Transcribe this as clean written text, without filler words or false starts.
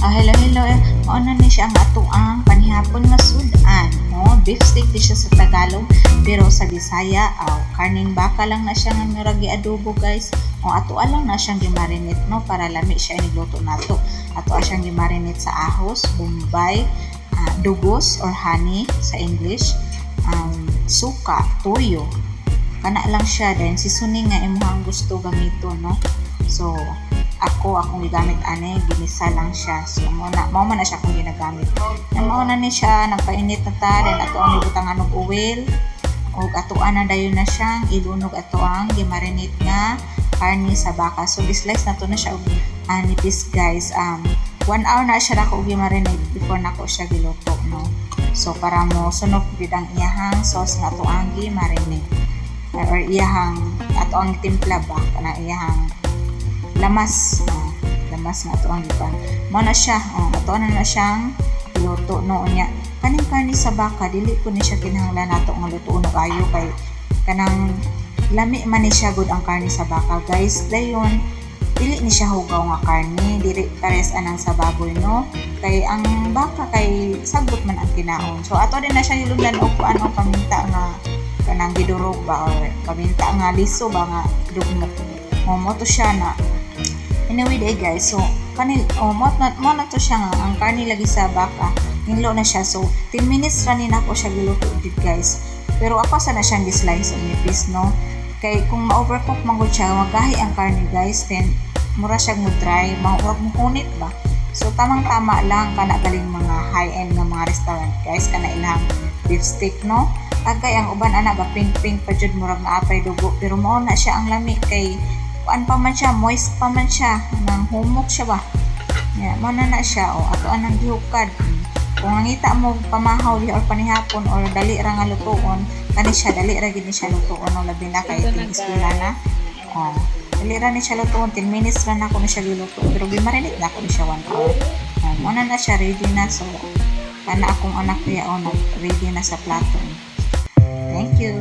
Hello. Mao na ni siya ang atuang panihapon nga sudan. Beef steak di siya sa Tagalog, pero sa Bisaya, karning baka lang na siya nga murag adobo guys. Ato lang na siyang gimarinate para lami siya inigluto nato. Ato siyang gimarinate sa ahos, bombay, dugos or honey sa English, suka, toyo. Kana lang siya, then seasoning nga imong gusto gamito, no? So akong gigamit ani, ginisa lang siya. So mao man na siya akong ginagamit. Mao na ni siya nagpainit na ta, then ato ang ibutangan og oil og atoan na dayon na siyang ilunog ato ang gimarinate nga karni sa baka. So slice na to na siya og nipis guys. 1 hour na siya nako gimarinate before nako siya giluto, no? So para mo sunog gid ang iyahang sauce nga ato ang gimarinate or iyahang ato ang timpla ba kana iyahang lamas nga ato ang gipan. Mao na siya, ato na siyang iluto, no? Unya kaning karni sa baka dili ko ni siya kinahanglan nato nga lutuon og ayo kay kanang lami man ni siya gud ang karni sa baka guys. Dayon dili ni siya hugaw nga karni, dili pares anang sa baboy, no? Kay ang baka kay sagot man ang kinaon. So ato din na siya nilundan og paano paminta nga kanang gidurog ba or paminta nga liso ba nga dugnot. Mo to siya na anyway day guys. So kanil mo na to siya nga ang karni lagi sa baka hinlo na siya. So 10 minutes ra ni nako siya giluto gid guys. Pero ako sana siyang gi-slice og nipis, no? Kay kung ma-overcook man gud siya magahi ang karni guys, then mura siya mo dry, mahurag mo kunit ba. So tamang-tama lang kana galing mga high-end nga mga restaurant guys kana ilang beef steak, no? Agay ang uban ana ga pink pa jud murag naapay dugo, pero mao na siya ang lami kay kuan pa man siya, moist pa man siya, nang humok siya ba. Mao na siya ato anang gihukad. Kung nangita mo pamahaw or panihapon or dali ra nga lutuon, kani siya dali ra gid ni siya lutuon, no? Labi na kay tingisila na. Dali ra ni siya lutuon, 10 minutes ra na ako ni siya giluto, pero gimarinate na ako ni siya 1 hour. Mao na siya ready na. So kana akong anak niya ready na sa plato. Thank you.